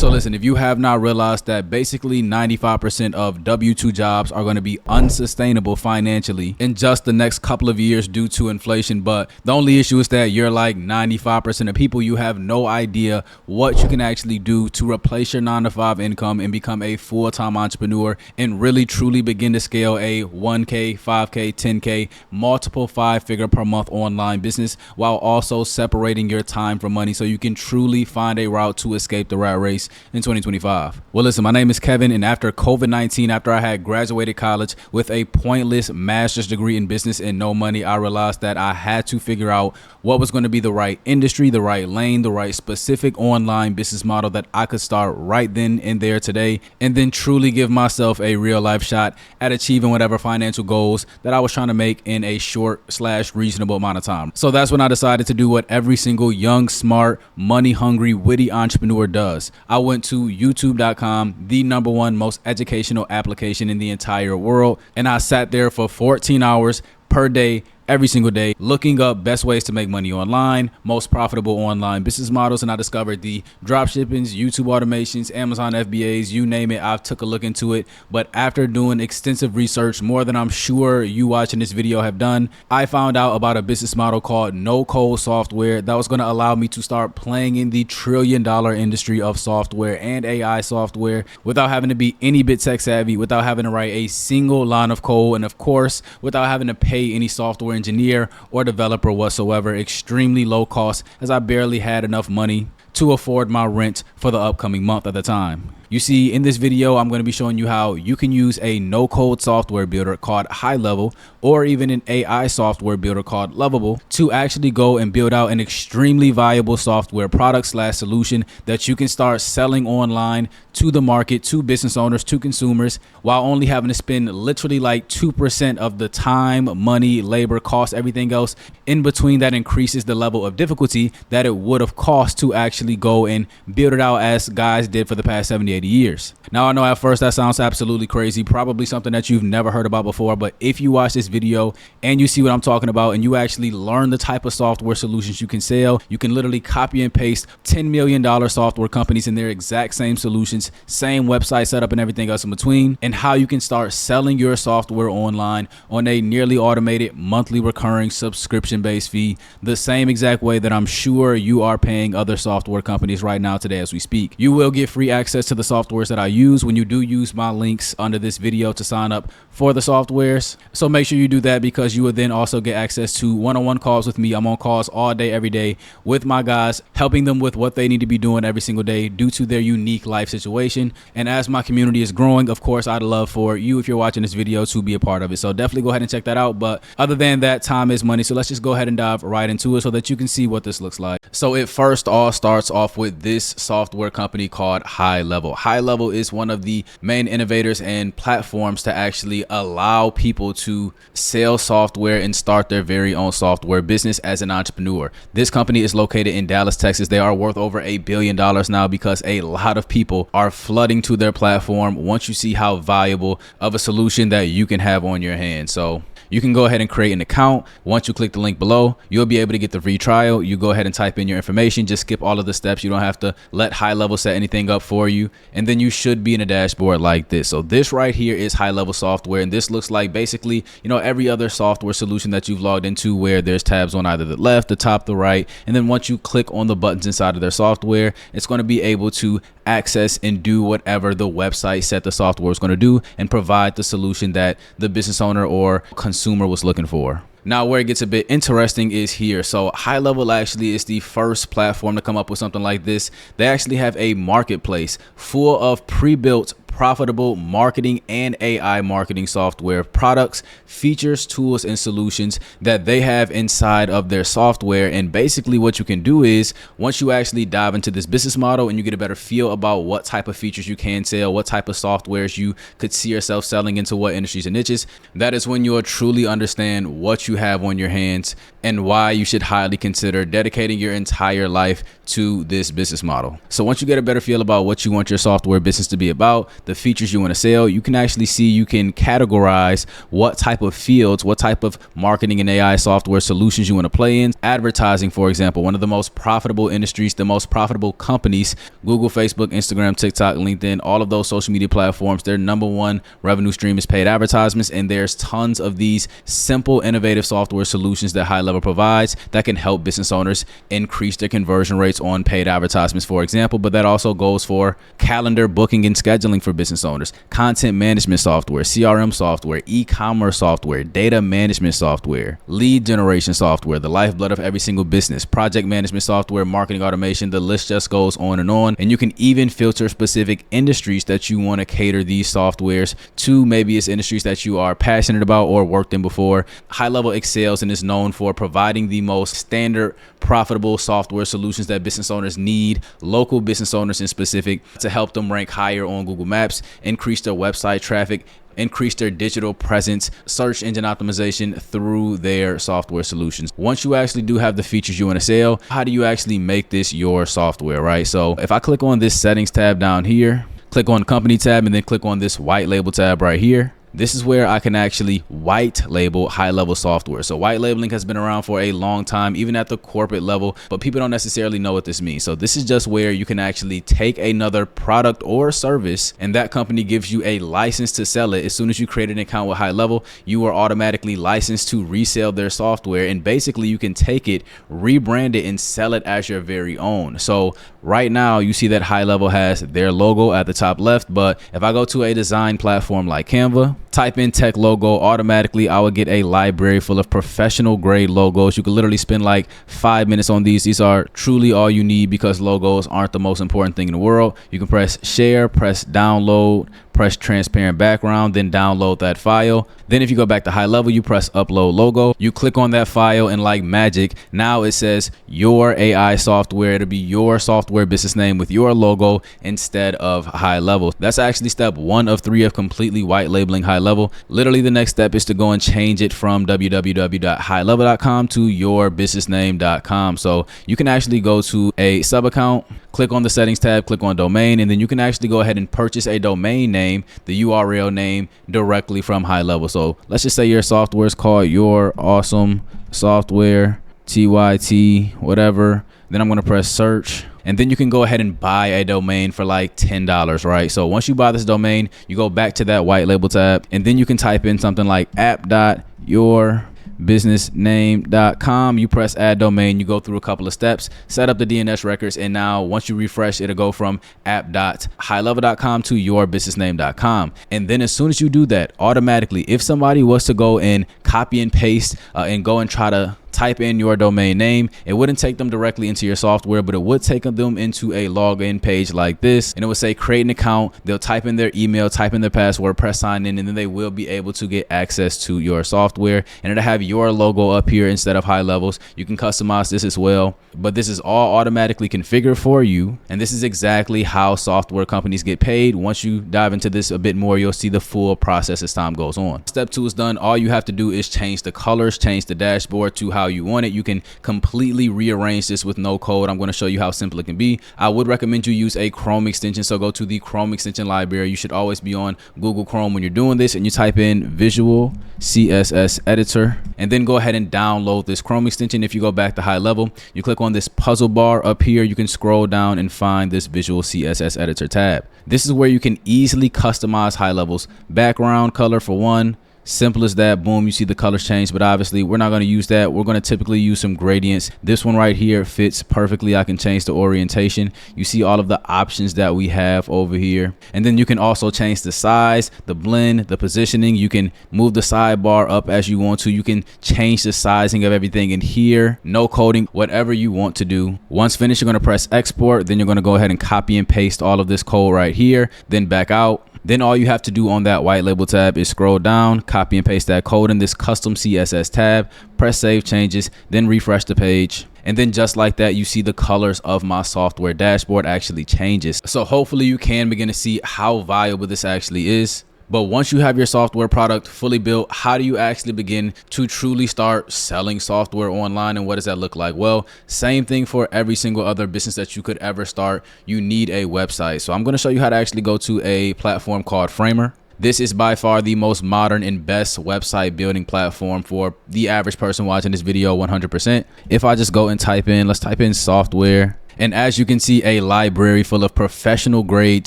So listen, if you have not realized that basically 95% of W-2 jobs are going to be unsustainable financially in just the next couple of years due to inflation, but the only issue is that you're like 95% of people, you have no idea what you can actually do to replace your 9-to-5 income and become a full-time entrepreneur and really truly begin to scale a 1K, 5K, 10K, multiple 5-figure per month online business while also separating your time from money so you can truly find a route to escape the rat race in 2025. Well, listen, my name is Kevin, and after COVID-19, after I had graduated college with a pointless master's degree in business and no money, I realized that I had to figure out what was going to be the right industry, the right lane, the right specific online business model that I could start right then and there today, and then truly give myself a real life shot at achieving whatever financial goals that I was trying to make in a short/reasonable amount of time. So that's when I decided to do what every single young, smart, money-hungry, witty entrepreneur does. I went to youtube.com, the #1 most educational application in the entire world, and I sat there for 14 hours per day, every single day, looking up best ways to make money online, most profitable online business models, and I discovered the drop shippings, YouTube automations, Amazon FBAs, you name it. I took a look into it, but after doing extensive research, more than I'm sure you watching this video have done, I found out about a business model called no-code software that was going to allow me to start playing in the trillion-dollar industry of software and AI software without having to be any bit tech savvy, without having to write a single line of code, and of course, without having to pay any software engineer or developer whatsoever. Extremely low cost, as I barely had enough money to afford my rent for the upcoming month at the time. You see, in this video, I'm going to be showing you how you can use a no-code software builder called HighLevel or even an AI software builder called Lovable to actually go and build out an extremely viable software product/solution that you can start selling online to the market, to business owners, to consumers, while only having to spend literally like 2% of the time, money, labor, cost, everything else in between. That increases the level of difficulty that it would have cost to actually go and build it out as guys did for the past 70-80 years. Now, I know at first that sounds absolutely crazy, probably something that you've never heard about before, but if you watch this video and you see what I'm talking about and you actually learn the type of software solutions you can sell, you can literally copy and paste $10 million software companies in their exact same solutions, same website setup and everything else in between, and how you can start selling your software online on a nearly automated monthly recurring subscription-based fee, the same exact way that I'm sure you are paying other software companies right now today as we speak. You will get free access to the softwares that I use when you do use my links under this video to sign up for the softwares. So make sure you do that, because you will then also get access to one-on-one calls with me. I'm on calls all day, every day with my guys, helping them with what they need to be doing every single day due to their unique life situation. And as my community is growing, of course, I'd love for you, if you're watching this video, to be a part of it. So definitely go ahead and check that out. But other than that, time is money. So let's just go ahead and dive right into it so that you can see what this looks like. So it first all starts off with this software company called HighLevel. HighLevel is one of the main innovators and platforms to actually allow people to sell software and start their very own software business as an entrepreneur. This company is located in Dallas, Texas. They are worth over $1 billion now because a lot of people are flooding to their platform once you see how valuable of a solution that you can have on your hands. So you can go ahead and create an account. Once you click the link below, you'll be able to get the free trial. You go ahead and type in your information, just skip all of the steps. You don't have to let HighLevel set anything up for you. And then you should be in a dashboard like this. So this right here is HighLevel software. And this looks like basically, every other software solution that you've logged into, where there's tabs on either the left, the top, the right. And then once you click on the buttons inside of their software, it's going to be able to access and do whatever the website set the software is going to do and provide the solution that the business owner or consumer was looking for. Now, where it gets a bit interesting is here. So HighLevel actually is the first platform to come up with something like this. They actually have a marketplace full of pre-built profitable marketing and AI marketing software products, features, tools, and solutions that they have inside of their software. And basically what you can do is, once you actually dive into this business model and you get a better feel about what type of features you can sell, what type of softwares you could see yourself selling into what industries and niches, that is when you'll truly understand what you have on your hands and why you should highly consider dedicating your entire life to this business model. So once you get a better feel about what you want your software business to be about, the features you want to sell, you can actually see, you can categorize what type of fields, what type of marketing and AI software solutions you want to play in. Advertising, for example, one of the most profitable industries, the most profitable companies, Google, Facebook, Instagram, TikTok, LinkedIn, all of those social media platforms, their number one revenue stream is paid advertisements. And there's tons of these simple, innovative software solutions that HighLevel provides that can help business owners increase their conversion rates on paid advertisements, for example. But that also goes for calendar booking and scheduling for business owners, content management software, CRM software, e-commerce software, data management software, lead generation software, the lifeblood of every single business, project management software, marketing automation. The list just goes on and on. And you can even filter specific industries that you want to cater these softwares to. Maybe it's industries that you are passionate about or worked in before. HighLevel excels and is known for providing the most standard, profitable software solutions that business owners need, local business owners in specific, to help them rank higher on Google Maps, increase their website traffic, increase their digital presence, search engine optimization through their software solutions. Once you actually do have the features you want to sell, how do you actually make this your software, right? So if I click on this settings tab down here, click on company tab, and then click on this white label tab right here, this is where I can actually white label HighLevel software. So white labeling has been around for a long time, even at the corporate level, but people don't necessarily know what this means. So this is just where you can actually take another product or service and that company gives you a license to sell it. As soon as you create an account with HighLevel, you are automatically licensed to resell their software. And basically you can take it, rebrand it, and sell it as your very own. So right now you see that HighLevel has their logo at the top left, but if I go to a design platform like Canva, type in tech logo, automatically I will get a library full of professional grade logos. You can literally spend like 5 minutes on these. These are truly all you need because logos aren't the most important thing in the world. You can press share, press download, press transparent background, then download that file. Then if you go back to HighLevel, you press upload logo, you click on that file, and like magic, now it says your AI software. It'll be your software business name with your logo instead of HighLevel. That's actually step 1 of 3 of completely white labeling HighLevel. Literally the next step is to go and change it from www.highlevel.com to yourbusinessname.com. So you can actually go to a sub account, click on the settings tab, click on domain, and then you can actually go ahead and purchase a domain name, the URL name, directly from HighLevel. So let's just say your software is called Your Awesome Software, TYT, whatever. Then I'm going to press search. And then you can go ahead and buy a domain for like $10, right? So once you buy this domain, you go back to that white label tab, and then you can type in something like app.yourbusinessname.com. You press add domain, you go through a couple of steps, set up the DNS records, and now once you refresh, it'll go from app.highlevel.com to yourbusinessname.com. And then as soon as you do that, automatically, if somebody was to go and copy and paste and go and try to type in your domain name, it wouldn't take them directly into your software, but it would take them into a login page like this, and it would say create an account. They'll type in their email, type in their password, press sign in, and then they will be able to get access to your software, and it'll have your logo up here instead of HighLevels. You can customize this as well, but this is all automatically configured for you, and this is exactly how software companies get paid. Once you dive into this a bit more, you'll see the full process as time goes on. Step 2 is done. All you have to do is change the colors, change the dashboard to how you want it. You can completely rearrange this with no code. I'm going to show you how simple it can be. I would recommend you use a Chrome extension. So go to the Chrome extension library. You should always be on Google Chrome when you're doing this, and you type in Visual CSS Editor, and then go ahead and download this Chrome extension. If you go back to HighLevel, you click on this puzzle bar up here, you can scroll down and find this Visual CSS Editor tab. This is where you can easily customize HighLevel's background color for one. Simple as that. Boom, you see the colors change, but obviously we're not going to use that. We're going to typically use some gradients. This one right here fits perfectly. I can change the orientation. You see all of the options that we have over here, and then you can also change the size, the blend, the positioning. You can move the sidebar up as you want to. You can change the sizing of everything in here. No coding, whatever you want to do. Once finished, you're going to press export. Then you're going to go ahead and copy and paste all of this code right here, then back out. Then all you have to do on that white label tab is scroll down, copy and paste that code in this custom CSS tab, press save changes, then refresh the page. And then just like that, you see the colors of my software dashboard actually changes. So hopefully you can begin to see how valuable this actually is. But once you have your software product fully built, how do you actually begin to truly start selling software online, and what does that look like? Well, same thing for every single other business that you could ever start. You need a website. So I'm going to show you how to actually go to a platform called Framer. This is by far the most modern and best website building platform for the average person watching this video 100%. If I just go and let's type in software. And as you can see, a library full of professional grade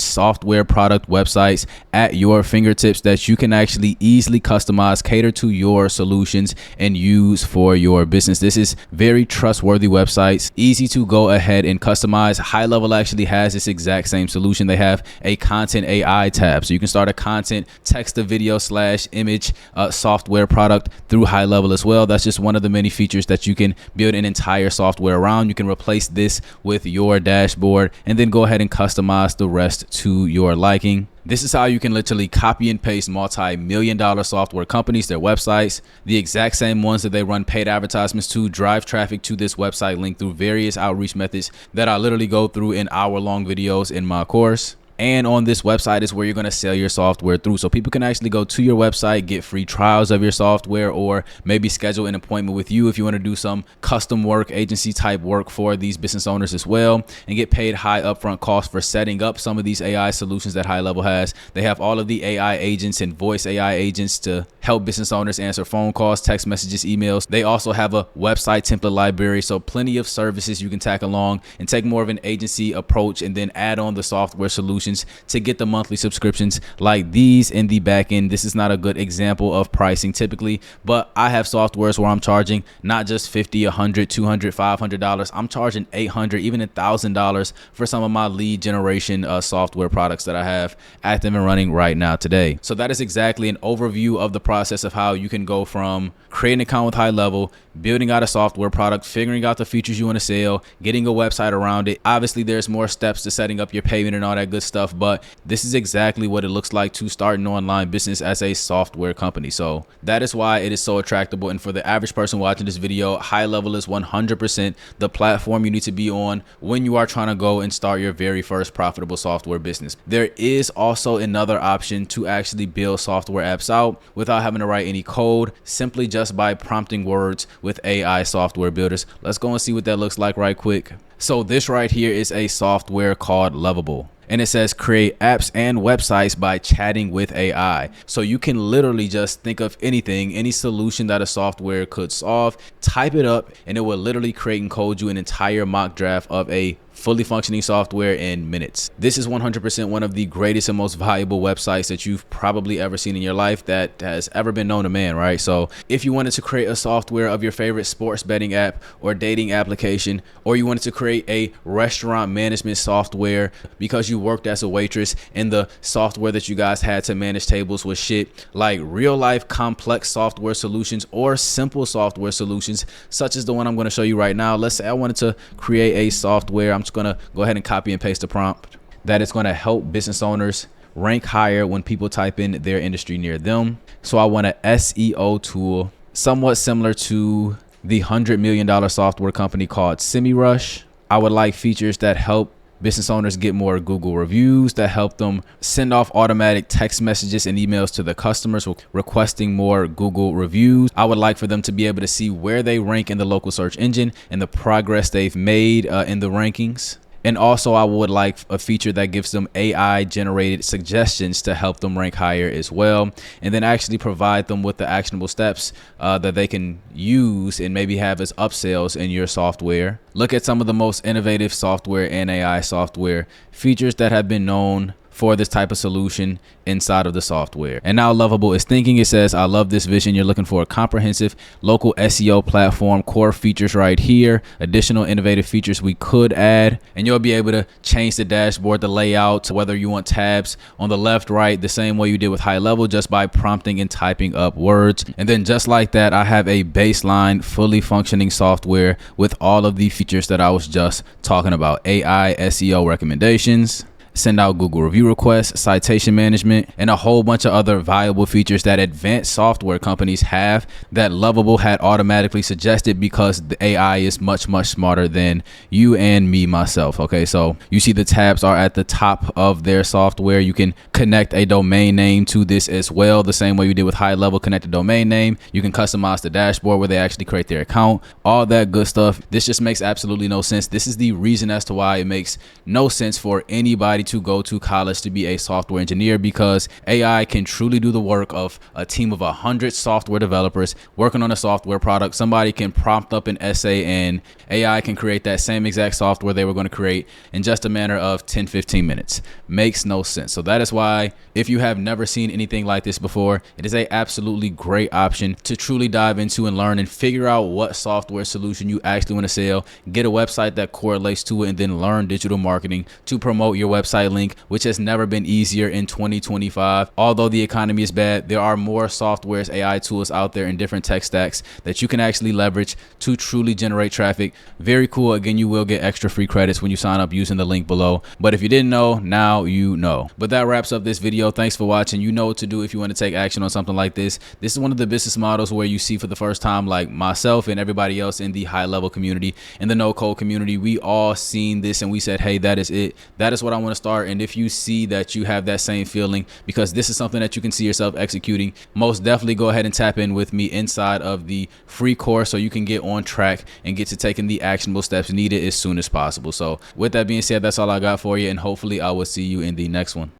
software product websites at your fingertips that you can actually easily customize, cater to your solutions, and use for your business. This is very trustworthy websites, easy to go ahead and customize. HighLevel actually has this exact same solution. They have a content AI tab, so you can start a content, text to video / image software product through HighLevel as well. That's just one of the many features that you can build an entire software around. You can replace this with your dashboard and then go ahead and customize the rest to your liking. This is how you can literally copy and paste multi-million-dollar software companies, their websites, the exact same ones that they run paid advertisements to, drive traffic to this website link through various outreach methods that I literally go through in hour-long videos in my course. And on this website is where you're going to sell your software through. So people can actually go to your website, get free trials of your software, or maybe schedule an appointment with you if you want to do some custom work, agency type work for these business owners as well, and get paid high upfront costs for setting up some of these AI solutions that HighLevel has. They have all of the AI agents and voice AI agents to help business owners answer phone calls, text messages, emails. They also have a website template library, so plenty of services you can tag along and take more of an agency approach and then add on the software solutions to get the monthly subscriptions like these in the back end. This is not a good example of pricing typically, but I have softwares where I'm charging not just $50, $100, $200, $500. I'm charging $800, even $1,000 for some of my lead generation software products that I have active and running right now today. So that is exactly an overview of the process of how you can go from creating an account with HighLevel, building out a software product, figuring out the features you want to sell, getting a website around it. Obviously, there's more steps to setting up your payment and all that good stuff, but this is exactly what it looks like to start an online business as a software company. So that is why it is so attractable. And for the average person watching this video, HighLevel is 100% the platform you need to be on when you are trying to go and start your very first profitable software business. There is also another option to actually build software apps out without having to write any code, simply just by prompting words with AI software builders. Let's go and see what that looks like right quick. So this right here is a software called Lovable. And it says create apps and websites by chatting with AI. So you can literally just think of anything, any solution that a software could solve, type it up, and it will literally create and code you an entire mock draft of a fully functioning software in minutes. This is 100% one of the greatest and most valuable websites that you've probably ever seen in your life that has ever been known to man, right? So if you wanted to create a software of your favorite sports betting app or dating application, or you wanted to create a restaurant management software because you worked as a waitress and the software that you guys had to manage tables was shit, like real life complex software solutions or simple software solutions, such as the one I'm going to show you right now. Let's say I wanted to create a software. I'm just going to go ahead and copy and paste the prompt that is going to help business owners rank higher when people type in their industry near them. So I want an SEO tool somewhat similar to the $100 million software company called SemiRush. I would like features that help business owners get more Google reviews, that help them send off automatic text messages and emails to their customers requesting more Google reviews. I would like for them to be able to see where they rank in the local search engine and the progress they've made in the rankings. And also I would like a feature that gives them AI generated suggestions to help them rank higher as well. And then actually provide them with the actionable steps that they can use and maybe have as upsells in your software. Look at some of the most innovative software and AI software features that have been known for this type of solution inside of the software. And now Lovable is thinking. It says, I love this vision. You're looking for a comprehensive local SEO platform, core features right here, additional innovative features we could add, and you'll be able to change the dashboard, the layout, whether you want tabs on the left, right, the same way you did with HighLevel, just by prompting and typing up words. And then just like that, I have a baseline fully functioning software with all of the features that I was just talking about. AI, SEO recommendations, send out Google review requests, citation management, and a whole bunch of other valuable features that advanced software companies have that Lovable had automatically suggested because the AI is much, much smarter than you and me, myself. Okay, so you see the tabs are at the top of their software. You can connect a domain name to this as well, the same way you did with HighLevel, connect a domain name. You can customize the dashboard where they actually create their account, all that good stuff. This just makes absolutely no sense. This is the reason as to why it makes no sense for anybody to go to college to be a software engineer, because AI can truly do the work of a team of 100 software developers working on a software product. Somebody can prompt up an essay and AI can create that same exact software they were going to create in just a matter of 10-15 minutes. Makes no sense. So that is why, if you have never seen anything like this before, it is a absolutely great option to truly dive into and learn and figure out what software solution you actually want to sell, get a website that correlates to it, and then learn digital marketing to promote your website link, which has never been easier in 2025. Although the economy is bad, there are more softwares, AI tools out there in different tech stacks that you can actually leverage to truly generate traffic. Very cool. Again, you will get extra free credits when you sign up using the link below. But if you didn't know, now you know. But that wraps up this video. Thanks for watching. You know what to do if you want to take action on something like this. This is one of the business models where you see for the first time, like myself and everybody else in the high level community, in the no code community, we all seen this and we said, hey, that is it. That is what I want to start. And if you see that you have that same feeling, because this is something that you can see yourself executing, most definitely go ahead and tap in with me inside of the free course so you can get on track and get to taking the actionable steps needed as soon as possible. So with that being said, that's all I got for you, and hopefully I will see you in the next one.